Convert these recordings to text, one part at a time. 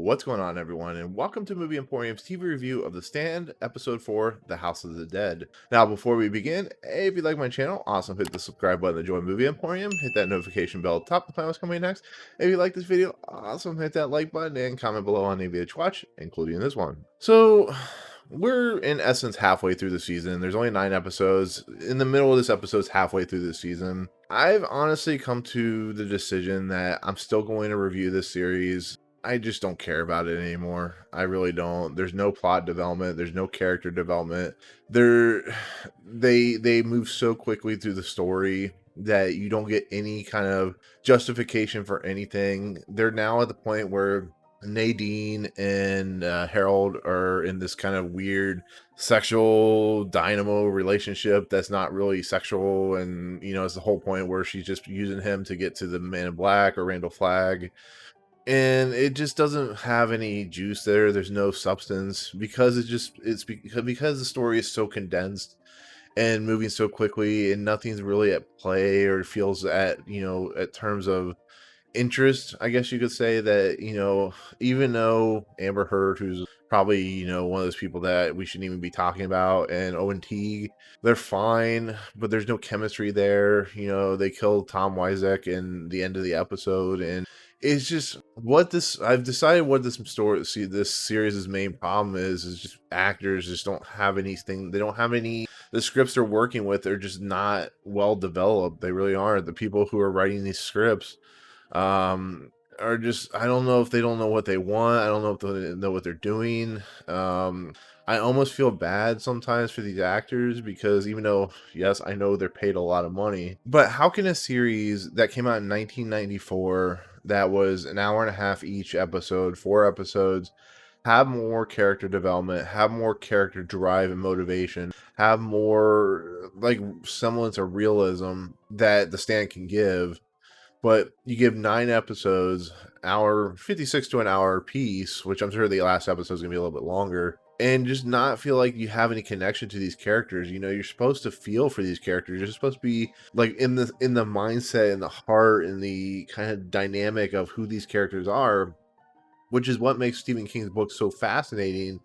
What's going on, everyone, and welcome to Movie Emporium's TV review of The Stand, Episode 4, The House of the Dead. Now, before we begin, if you like my channel, awesome, hit the subscribe button to join Movie Emporium, hit that notification bell at the top to find what's coming next. If you like this video, awesome, hit that like button and comment below on any video to watch, including this one. So, we're in essence halfway through the season. There's only 9 episodes. In the middle of this episode is halfway through the season. I've honestly come to the decision that I'm still going to review this series. I just don't care about it anymore. I really don't. There's no plot development. There's no character development. They move so quickly through the story that you don't get any kind of justification for anything. They're now at the point where Nadine and Harold are in this kind of weird sexual dynamo relationship that's not really sexual, and it's the whole point where she's just using him to get to the Man in Black or Randall Flagg. And it just doesn't have any juice there. There's no substance because because the story is so condensed and moving so quickly, and nothing's really at play or feels at terms of interest. I guess you could say that, even though Amber Heard, who's probably, one of those people that we shouldn't even be talking about, and Owen Teague, they're fine, but there's no chemistry there. They killed Tom Wyzek in the end of the episode, and it's just I've decided what this series' main problem is just actors just don't have anything. They don't have any. The scripts they're working with are just not well developed. They really aren't. The people who are writing these scripts are just, I don't know if they don't know what they want. I don't know if they know what they're doing. I almost feel bad sometimes for these actors because even though, yes, I know they're paid a lot of money, but how can a series that came out in 1994 that was an hour and a half each episode, 4 episodes, have more character development, have more character drive and motivation, have more like semblance of realism that The Stand can give, but you give 9 episodes, hour 56 to an hour piece, which I'm sure the last episode is gonna be a little bit longer, and just not feel like you have any connection to these characters. You're supposed to feel for these characters. You're supposed to be like in the mindset and the heart and the kind of dynamic of who these characters are, which is what makes Stephen King's books so fascinating.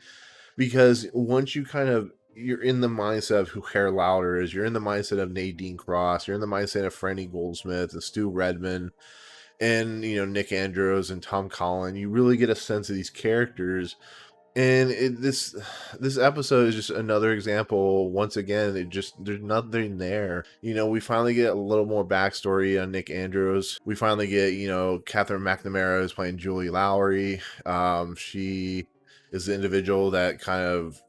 Because once you're in the mindset of who Harold Lauder is, you're in the mindset of Nadine Cross, you're in the mindset of Franny Goldsmith and Stu Redman, and Nick Andrews and Tom Collin, you really get a sense of these characters. And this episode is just another example. Once again, there's nothing there. We finally get a little more backstory on Nick Andrews. We finally get Katherine McNamara is playing Julie Lowry. She is the individual that kind of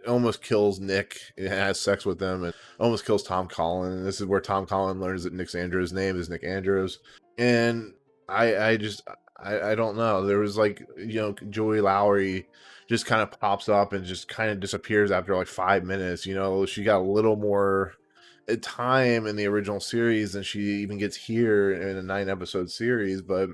almost kills Nick and has sex with him, and almost kills Tom Collin. And this is where Tom Collin learns that Nick Andrews' name is Nick Andrews. And I don't know. There was Julie Lowry just kind of pops up and just kind of disappears after like 5 minutes. She got a little more time in the original series than she even gets here in a 9-episode series. But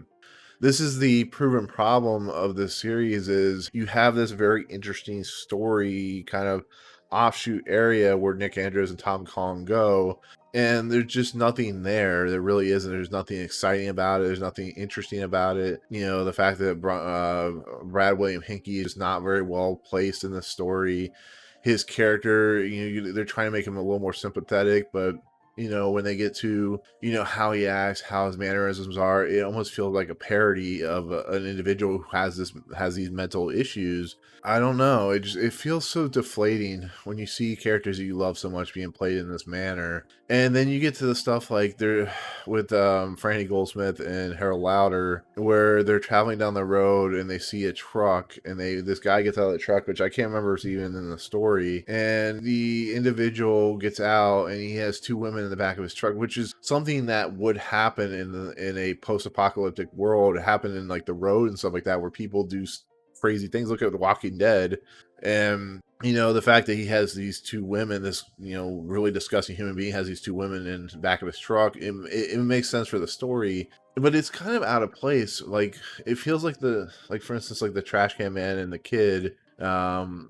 this is the proven problem of this series is you have this very interesting story kind of offshoot area where Nick Andrews and Tom Collin go, and there's just nothing there. There really isn't. There's nothing exciting about it. There's nothing interesting about it. The fact that Brad William Henke is not very well placed in the story. His character, they're trying to make him a little more sympathetic, but when they get to how he acts, how his mannerisms are, it almost feels like a parody of an individual who has these mental issues. I don't know, it feels so deflating when you see characters that you love so much being played in this manner. And then you get to the stuff like they're with Franny Goldsmith and Harold Lauder, where they're traveling down the road and they see a truck, and this guy gets out of the truck, which I can't remember if it's even in the story, and the individual gets out and he has 2 women in the back of his truck, which is something that would happen in a post-apocalyptic world. It happened in like The Road and stuff like that, where people do crazy things. Look at The Walking Dead. And the fact that he has these 2 women, this really disgusting human being has these 2 women in the back of his truck, it makes sense for the story, but it's kind of out of place. Like, it feels like for instance, like the trash can man and the kid,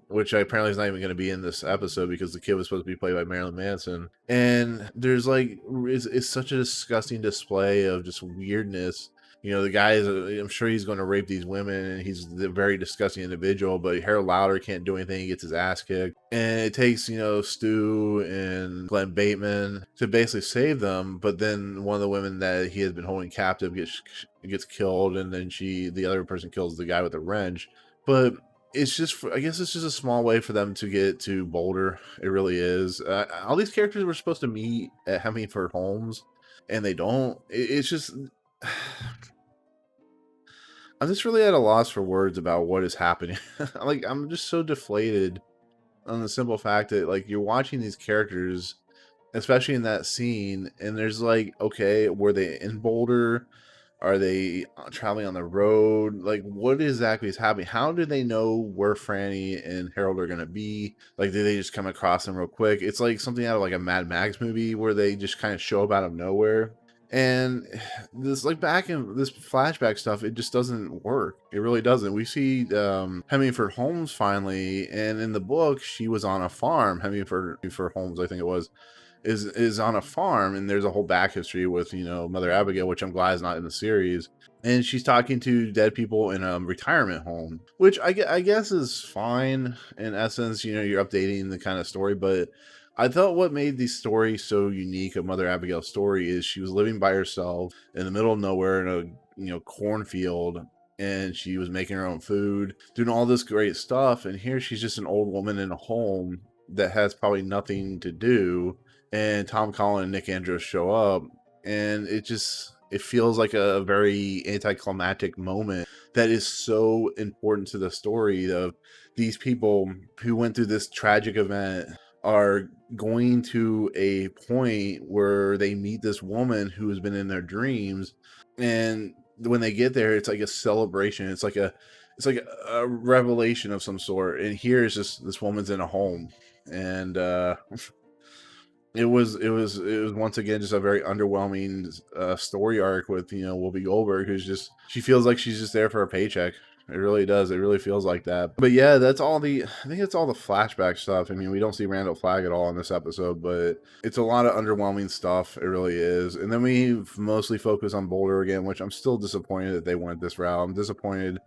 which apparently is not even going to be in this episode because the kid was supposed to be played by Marilyn Manson. And there's it's such a disgusting display of just weirdness. The guy is, I'm sure he's going to rape these women, and he's a very disgusting individual, but Harold Lauder can't do anything. He gets his ass kicked. And it takes, Stu and Glenn Bateman to basically save them, but then one of the women that he has been holding captive gets killed, and then the other person kills the guy with a wrench. But it's just, I guess it's just a small way for them to get to Boulder. It really is. All these characters were supposed to meet at Hemingford Holmes, and they don't. It's just... I'm just really at a loss for words about what is happening. Like, I'm just so deflated on the simple fact that, like, you're watching these characters, especially in that scene, and there's like, okay, were they in Boulder? Are they traveling on the road? Like, what exactly is happening? How do they know where Franny and Harold are going to be? Like, did they just come across them real quick? It's like something out of like a Mad Max movie where they just kind of show up out of nowhere. And this, like, back in this flashback stuff, it just doesn't work. It really doesn't. We see Hemingford Holmes finally, and in the book, she was on a farm. Hemingford Holmes, I think it was, is on a farm, and there's a whole back history with Mother Abigail, which I'm glad is not in the series. And she's talking to dead people in a retirement home, which I guess is fine in essence. You're updating the kind of story, but I thought what made the story so unique of Mother Abigail's story is she was living by herself in the middle of nowhere in a cornfield, and she was making her own food, doing all this great stuff. And here she's just an old woman in a home that has probably nothing to do. And Tom Collin and Nick Andros show up, and it feels like a very anticlimactic moment that is so important to the story of these people who went through this tragic event are going to a point where they meet this woman who has been in their dreams, and when they get there, it's like a celebration. It's like a revelation of some sort. And here is just this woman's in a home, and it was once again just a very underwhelming story arc with Whoopi Goldberg, she feels like she's just there for a paycheck. It really does. It really feels like that. But yeah, I think it's all the flashback stuff. I mean, we don't see Randall Flagg at all in this episode, but it's a lot of underwhelming stuff. It really is. And then we mostly focus on Boulder again, which I'm still disappointed that they went this route. I'm disappointed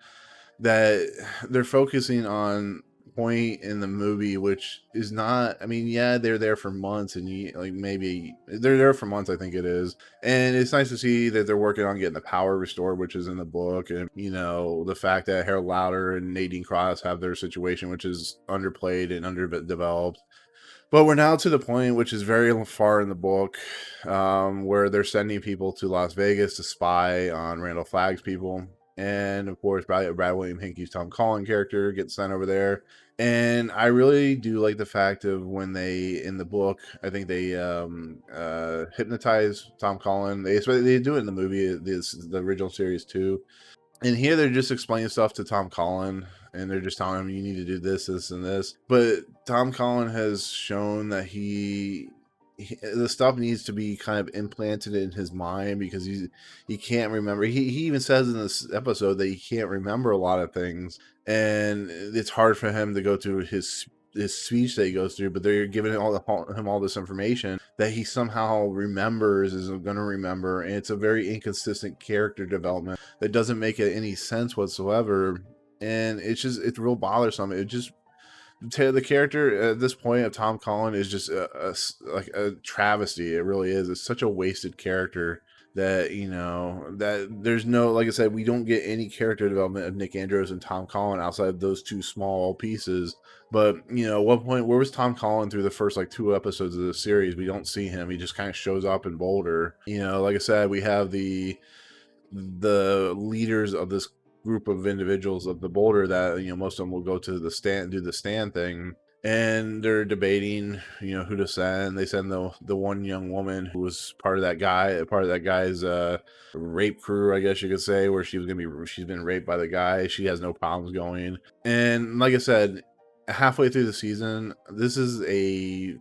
that they're focusing on point in the movie, which is not, I mean, yeah, they're there for months, and maybe they're there for months, I think it is. And it's nice to see that they're working on getting the power restored, which is in the book. And the fact that Harold Lauder and Nadine Cross have their situation, which is underplayed and underdeveloped. But we're now to the point, which is very far in the book, where they're sending people to Las Vegas to spy on Randall Flagg's people. And of course, Brad William Henke's Tom Collin character gets sent over there. And I really do like the fact of when they, in the book, I think they hypnotize Tom Collin. They do it in the movie, the original series too. And here they're just explaining stuff to Tom Collin, and they're just telling him, you need to do this, this, and this. But Tom Collin has shown that the stuff needs to be kind of implanted in his mind, because he can't remember. He even says in this episode that he can't remember a lot of things, and it's hard for him to go through his speech that he goes through. But they're giving him all this information that he somehow remembers, is going to remember, and it's a very inconsistent character development that doesn't make any sense whatsoever. And it's real bothersome. The character at this point of Tom Collin is just like a travesty. It really is. It's such a wasted character that that there's no, like I said, we don't get any character development of Nick Andros and Tom Collin outside of those two small pieces. But at what point, where was Tom Collin through the first like 2 episodes of the series? We don't see him. He just kind of shows up in Boulder. Like I said, we have the leaders of this group of individuals of the Boulder that most of them will go to the stand, do the stand thing, and they're debating who to send. They send the one young woman who was part of that guy's rape crew, I guess you could say, where she's been raped by the guy. She has no problems going. And like I said, halfway through the season, this is a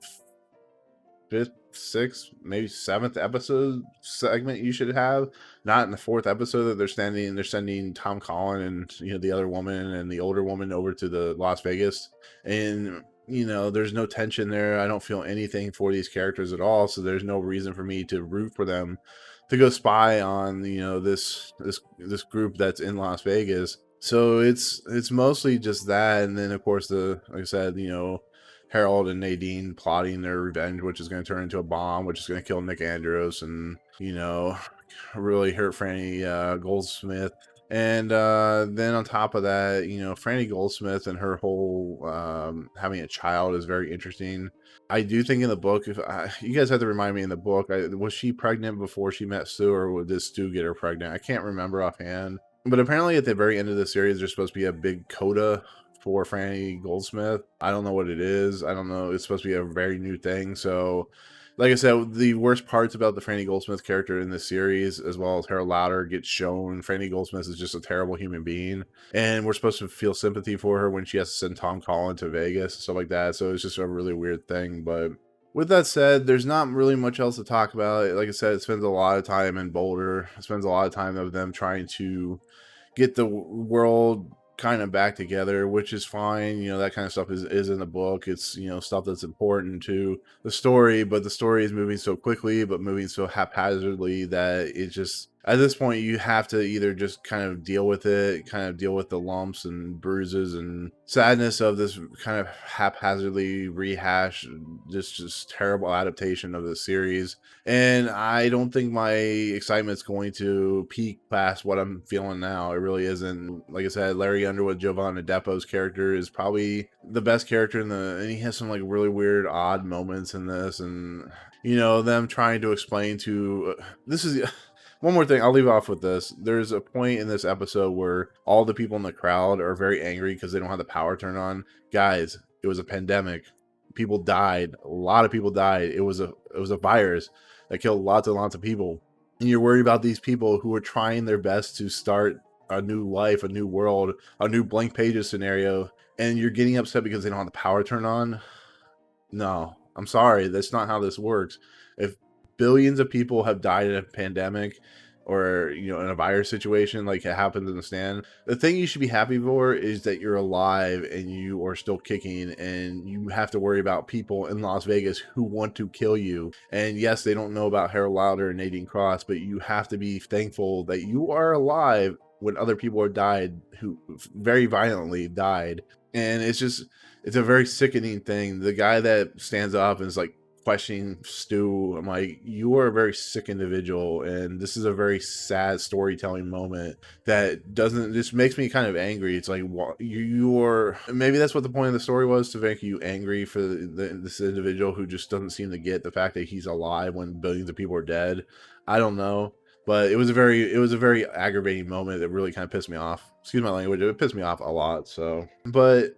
5th, 6th, maybe 7th episode segment you should have, not in the 4th episode that they're sending Tom Collin and the other woman and the older woman over to the Las Vegas. And there's no tension there. I don't feel anything for these characters at all, so there's no reason for me to root for them to go spy on, this group that's in Las Vegas. So it's mostly just that, and then of course like I said, Harold and Nadine plotting their revenge, which is going to turn into a bomb, which is going to kill Nick Andros and really hurt Franny Goldsmith. And then on top of that, Franny Goldsmith and her whole having a child is very interesting. I do think in the book, if you guys have to remind me, in the book, was she pregnant before she met Stu, or did Stu get her pregnant? I can't remember offhand. But apparently at the very end of the series, there's supposed to be a big coda for Franny Goldsmith. I don't know what it is. I don't know. It's supposed to be a very new thing. So, like I said, the worst parts about the Franny Goldsmith character in this series, as well as Harold Lauder, gets shown. Franny Goldsmith is just a terrible human being, and we're supposed to feel sympathy for her when she has to send Tom Collins to Vegas and stuff like that. So it's just a really weird thing. But with that said, there's not really much else to talk about. Like I said, it spends a lot of time in Boulder. It spends a lot of time of them trying to get the world kind of back together, which is fine. That kind of stuff is in the book. It's stuff that's important to the story, but the story is moving so quickly, but moving so haphazardly, that it just, at this point, you have to either just kind of deal with it, kind of deal with the lumps and bruises and sadness of this kind of haphazardly rehash, just terrible adaptation of the series. And I don't think my excitement's going to peak past what I'm feeling now. It really isn't. Like I said, Larry Underwood, Jovan Adepo's character is probably the best character and he has some like really weird, odd moments in this, and them trying to explain to this is one more thing. I'll leave off with this. There's a point in this episode where all the people in the crowd are very angry because they don't have the power turned on. Guys, it was a pandemic. People died. A lot of people died. It was a virus that killed lots and lots of people. And you're worried about these people who are trying their best to start a new life, a new world, a new blank pages scenario, and you're getting upset because they don't have the power turned on. No, I'm sorry. That's not how this works. If billions of people have died in a pandemic or in a virus situation like it happens in the stand, the thing you should be happy for is that you're alive and you are still kicking, and you have to worry about people in Las Vegas who want to kill you. And yes, they don't know about Harold Lauder and Nadine Cross, but you have to be thankful that you are alive when other people have died, who very violently died. And it's a very sickening thing. The guy that stands up and is like questioning Stu, I'm like, you are a very sick individual, and this is a very sad storytelling moment that just makes me kind of angry. It's like, you're maybe that's what the point of the story was, to make you angry for this individual who just doesn't seem to get the fact that he's alive when billions of people are dead. I don't know. But it was a very aggravating moment that really kind of pissed me off. Excuse my language. It pissed me off a lot. So, but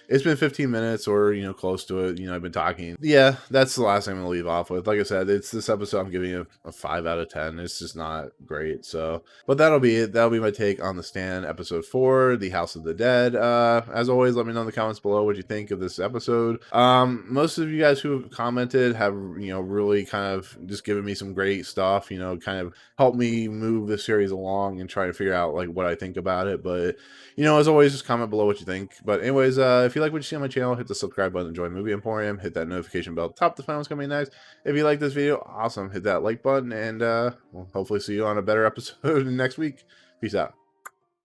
it's been 15 minutes or, close to it. I've been talking. Yeah, that's the last thing I'm going to leave off with. Like I said, it's this episode I'm giving a 5 out of 10. It's just not great. So, but that'll be it. That'll be my take on The Stand, episode 4, The House of the Dead. As always, let me know in the comments below what you think of this episode. Most of you guys who have commented have, really kind of just given me some great stuff, kind of helped me move the series along and try to figure out like what I think about it. But, as always, just comment below what you think. But anyways, if you like what you see on my channel, hit the subscribe button and join Movie Emporium. Hit that notification bell at the top to find what's coming next. If you like this video, awesome. Hit that like button, and we'll hopefully see you on a better episode next week. Peace out.